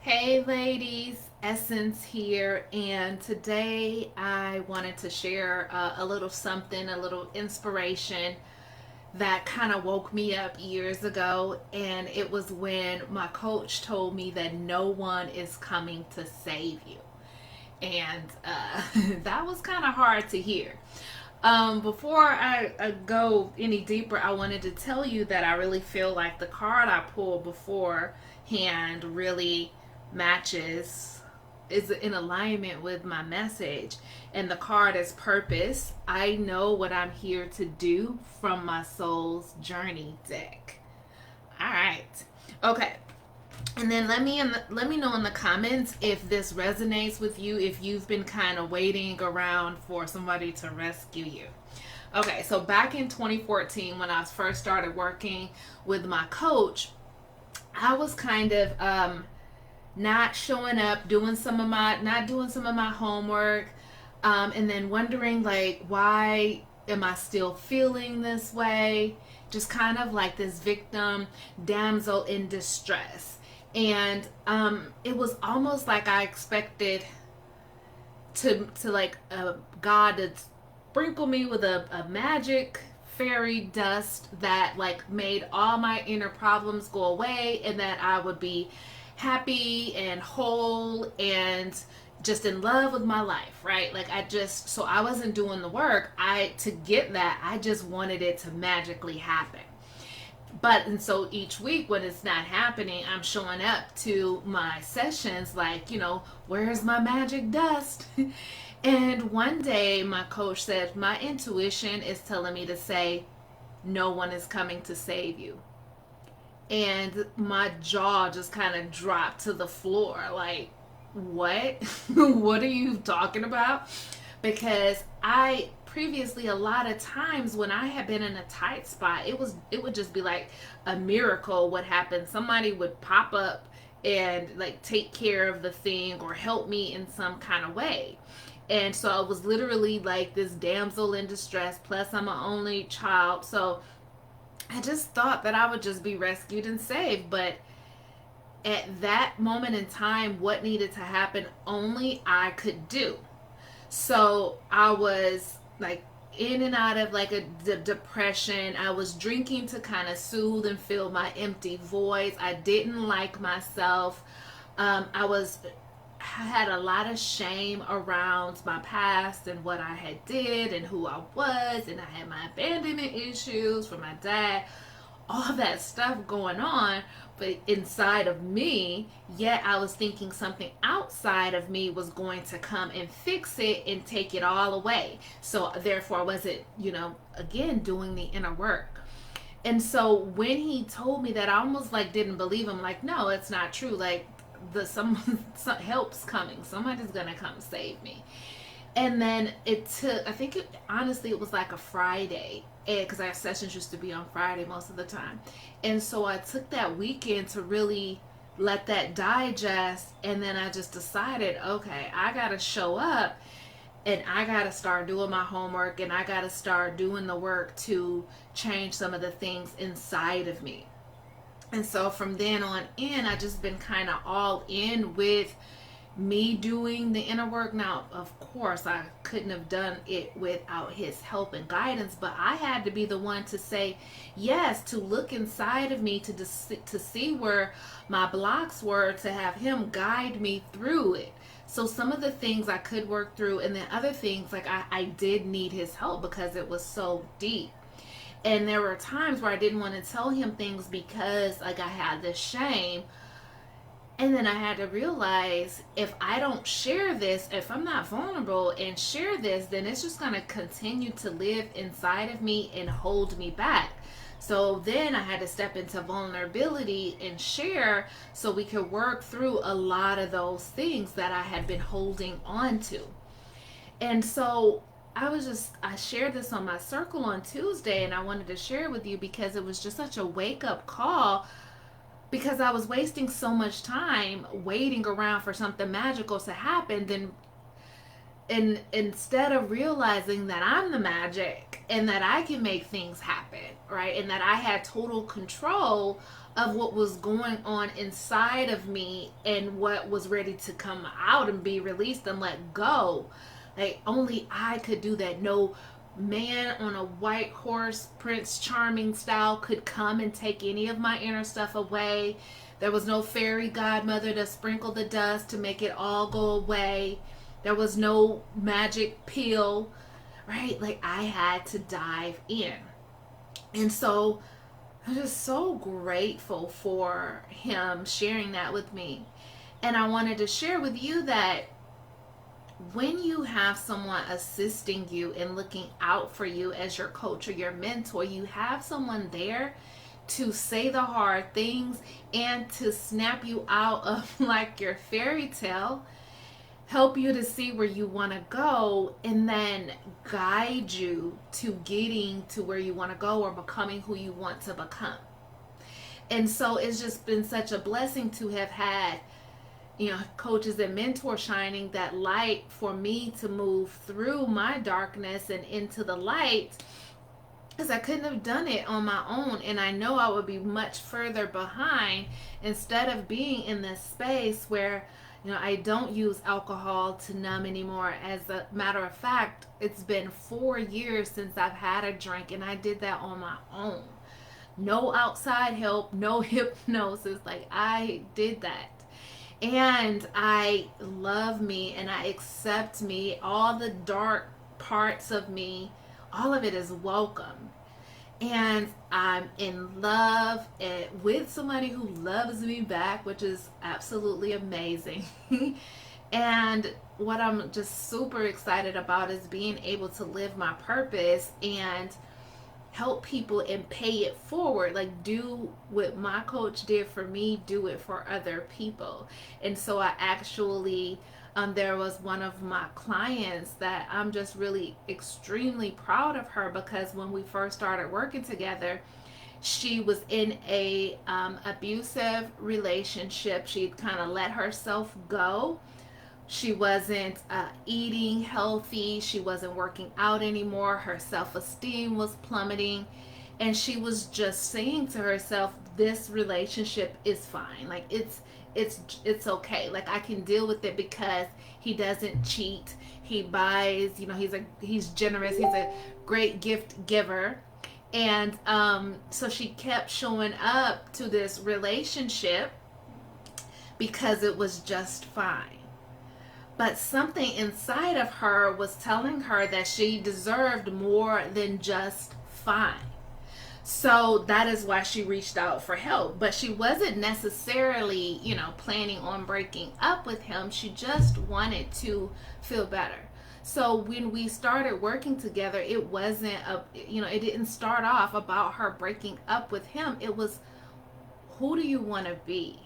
Hey ladies, Essence here, and today I wanted to share a little something, a little inspiration that kind of woke me up years ago. And it was when my coach told me that no one is coming to save you. And that was kind of hard to hear. Before I go any deeper, I wanted to tell you that I really feel like the card I pulled beforehand really matches, is in alignment with my message. And the card is purpose. I know what I'm here to do from my soul's journey deck. All right. Okay. And then let me know in the comments if this resonates with you, if you've been kind of waiting around for somebody to rescue you. Okay, so back in 2014 when I first started working with my coach, I was kind of not showing up, not doing some of my homework, and then wondering like, why am I still feeling this way? Just kind of like this victim, damsel in distress. And it was almost like I expected to like God to sprinkle me with a magic fairy dust that like made all my inner problems go away, and that I would be happy and whole and just in love with my life, right? Like so I wasn't doing the work. To get that, I just wanted it to magically happen. And so each week when it's not happening, I'm showing up to my sessions like, where's my magic dust? And one day my coach said, my intuition is telling me to say, no one is coming to save you. And my jaw just kind of dropped to the floor. Like, what? What are you talking about? Because I previously, a lot of times when I had been in a tight spot, it would just be like a miracle what happened. Somebody would pop up and like take care of the thing or help me in some kind of way. And so I was literally like this damsel in distress, plus I'm an only child, so I just thought that I would just be rescued and saved. But at that moment in time, what needed to happen, only I could do. So I was like in and out of like a depression. I was drinking to kind of soothe and fill my empty voids. I didn't like myself. I had a lot of shame around my past and what I had did and who I was, and I had my abandonment issues from my dad, all that stuff going on, but inside of me, yet I was thinking something outside of me was going to come and fix it and take it all away. So therefore I wasn't, again, doing the inner work. And so when he told me that, I almost like didn't believe him. Like, no, it's not true. Like some help's coming. Somebody's gonna come save me. And then it took, I think honestly it was like a Friday, because our sessions used to be on Friday most of the time. And so I took that weekend to really let that digest, and then I just decided, okay, I gotta show up and I gotta start doing my homework, and I gotta start doing the work to change some of the things inside of me. And so from then on in, I just been kind of all in with me doing the inner work. Now, of course, I couldn't have done it without his help and guidance, but I had to be the one to say yes, to look inside of me, to see where my blocks were, to have him guide me through it. So some of the things I could work through, and then other things like I did need his help because it was so deep. And there were times where I didn't want to tell him things because like I had this shame. And then I had to realize, if I don't share this, if I'm not vulnerable and share this, then it's just going to continue to live inside of me and hold me back. So then I had to step into vulnerability and share, so we could work through a lot of those things that I had been holding on to. And so I shared this on my circle on Tuesday, and I wanted to share it with you because it was just such a wake up call, because I was wasting so much time waiting around for something magical to happen. Then, and instead of realizing that I'm the magic, and that I can make things happen, right? And that I had total control of what was going on inside of me and what was ready to come out and be released and let go. Like only I could do that. No man on a white horse, Prince Charming style, could come and take any of my inner stuff away. There was no fairy godmother to sprinkle the dust to make it all go away. There was no magic pill, right? Like I had to dive in. And so I'm just so grateful for him sharing that with me. And I wanted to share with you that when you have someone assisting you and looking out for you as your coach or your mentor, you have someone there to say the hard things and to snap you out of like your fairy tale, help you to see where you want to go, and then guide you to getting to where you want to go or becoming who you want to become. And so it's just been such a blessing to have had, coaches and mentors shining that light for me to move through my darkness and into the light, because I couldn't have done it on my own. And I know I would be much further behind instead of being in this space where I don't use alcohol to numb anymore. As a matter of fact, it's been 4 years since I've had a drink, and I did that on my own. No outside help, no hypnosis. Like I did that. And I love me and I accept me. All the dark parts of me, all of it is welcome. And I'm in love with somebody who loves me back, which is absolutely amazing. And what I'm just super excited about is being able to live my purpose and help people and pay it forward. Like do what my coach did for me, do it for other people. And so I actually there was one of my clients that I'm just really extremely proud of her, because when we first started working together, she was in a abusive relationship. She'd kind of let herself go. She wasn't eating healthy. She wasn't working out anymore. Her self-esteem was plummeting. And she was just saying to herself, this relationship is fine. Like it's okay. Like I can deal with it because he doesn't cheat. He buys, he's generous. He's a great gift giver. And so she kept showing up to this relationship because it was just fine. But something inside of her was telling her that she deserved more than just fine. So that is why she reached out for help. But she wasn't necessarily, planning on breaking up with him. She just wanted to feel better. So when we started working together, it wasn't it didn't start off about her breaking up with him. It was, who do you want to be?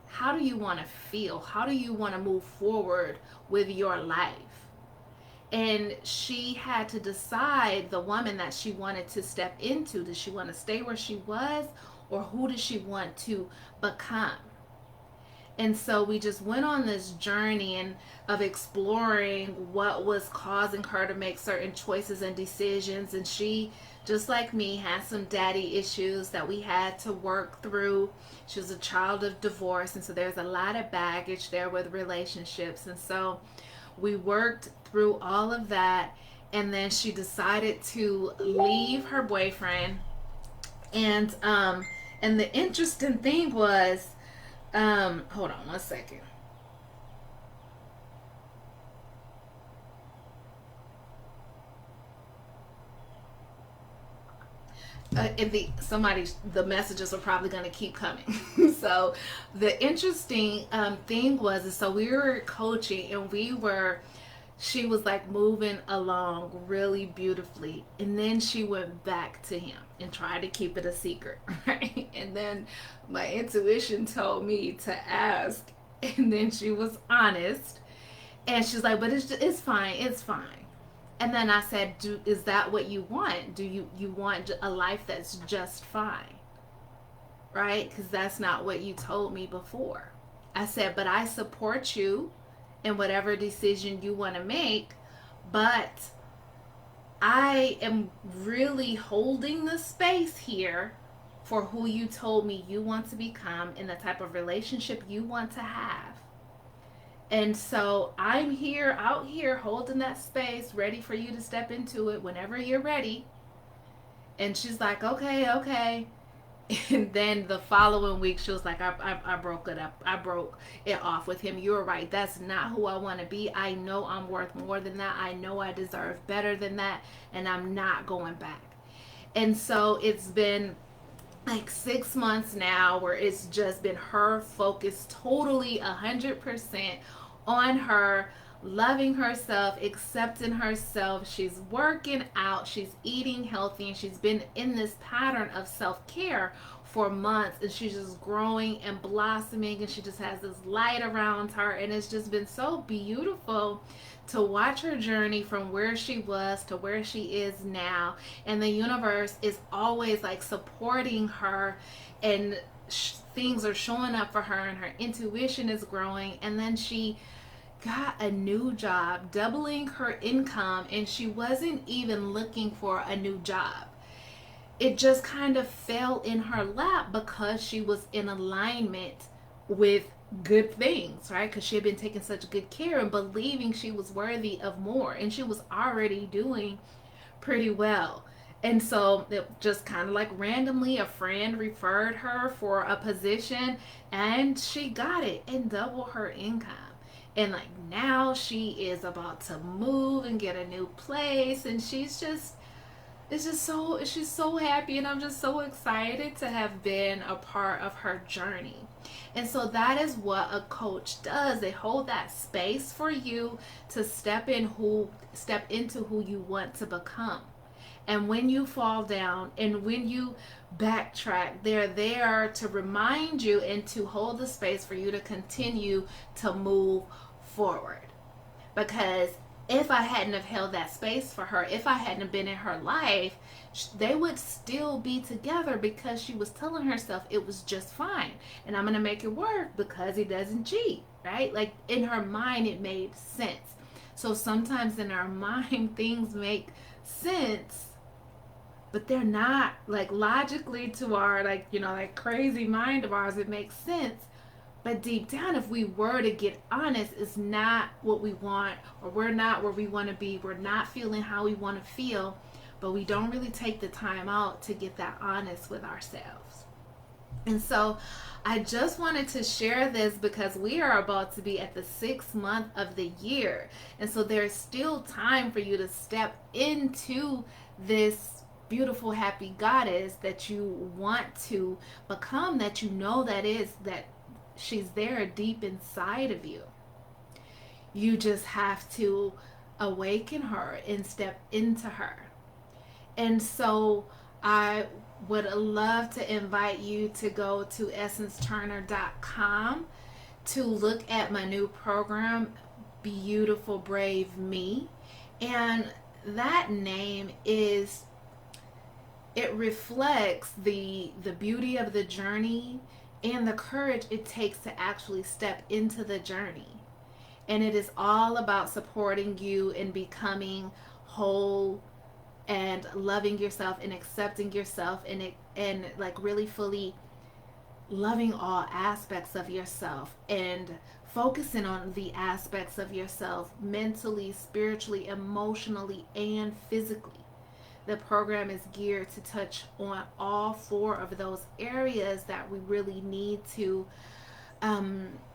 How do you want to feel? How do you want to move forward with your life? And she had to decide the woman that she wanted to step into. Did she want to stay where she was, or who did she want to become? And so we just went on this journey of exploring what was causing her to make certain choices and decisions. And she, just like me, had some daddy issues that we had to work through. She was a child of divorce, and so there's a lot of baggage there with relationships. And so we worked through all of that, and then she decided to leave her boyfriend. And the interesting thing was, hold on one second. The messages are probably going to keep coming. So the interesting thing was, so we were coaching, and she was like moving along really beautifully, and then she went back to him and tried to keep it a secret, right? And then my intuition told me to ask, and then she was honest, and she's like, but it's fine, it's fine. And then I said, is that what you want? Do you want a life that's just fine? Right? Because that's not what you told me before. I said, but I support you in whatever decision you want to make, but I am really holding the space here for who you told me you want to become and the type of relationship you want to have. And so I'm here, out here, holding that space, ready for you to step into it whenever you're ready. And she's like, okay, okay. And then the following week, she was like, I broke it up. I broke it off with him. You're right. That's not who I want to be. I know I'm worth more than that. I know I deserve better than that. And I'm not going back. And so it's been like 6 months now where it's just been her focus totally 100% on her loving herself, accepting herself. She's working out, she's eating healthy, and she's been in this pattern of self-care for months, and she's just growing and blossoming, and she just has this light around her, and it's just been so beautiful to watch her journey from where she was to where she is now. And the universe is always like supporting her, and things are showing up for her, and her intuition is growing. And then she got a new job, doubling her income, and she wasn't even looking for a new job. It just kind of fell in her lap because she was in alignment with good things, right? Because she had been taking such good care and believing she was worthy of more, and she was already doing pretty well. And so it just kind of like randomly a friend referred her for a position, and she got it and double her income. And like now she is about to move and get a new place, and she's so happy, and I'm just so excited to have been a part of her journey. And so that is what a coach does. They hold that space for you to step into who you want to become. And when you fall down and when you backtrack, they're there to remind you and to hold the space for you to continue to move forward. Because if I hadn't have held that space for her, if I hadn't have been in her life, they would still be together because she was telling herself it was just fine. And I'm going to make it work because he doesn't cheat, right? Like in her mind, it made sense. So sometimes in our mind, things make sense, but they're not like logically to our like crazy mind of ours. It makes sense, but deep down, if we were to get honest, it's not what we want, or we're not where we want to be. We're not feeling how we want to feel, but we don't really take the time out to get that honest with ourselves. And so I just wanted to share this because we are about to be at the 6th month of the year. And so there's still time for you to step into this beautiful, happy goddess that you want to become, that you know that she's there deep inside of you. You just have to awaken her and step into her. And so I would love to invite you to go to essenceturner.com to look at my new program, Beautiful Brave Me. And that name it reflects the beauty of the journey and the courage it takes to actually step into the journey. And it is all about supporting you in becoming whole and loving yourself and accepting yourself, and like really fully loving all aspects of yourself and focusing on the aspects of yourself mentally, spiritually, emotionally, and physically. The program is geared to touch on all 4 of those areas that we really need to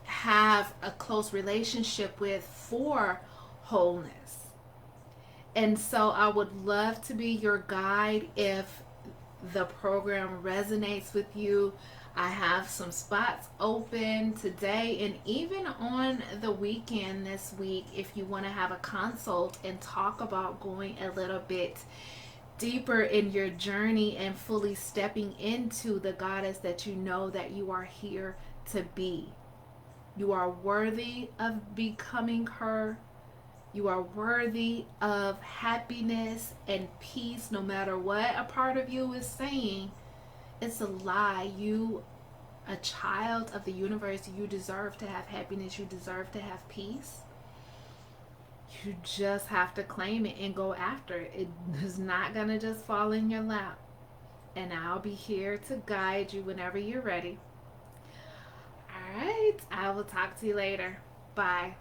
have a close relationship with for wholeness. And so I would love to be your guide if the program resonates with you. I have some spots open today and even on the weekend this week if you want to have a consult and talk about going a little bit deeper in your journey and fully stepping into the goddess that you know that you are here to be. You are worthy of becoming her. You are worthy of happiness and peace, no matter what a part of you is saying. It's a lie. You, a child of the universe, you deserve to have happiness. You deserve to have peace. You just have to claim it and go after it. It is not going to just fall in your lap. And I'll be here to guide you whenever you're ready. All right. I will talk to you later. Bye.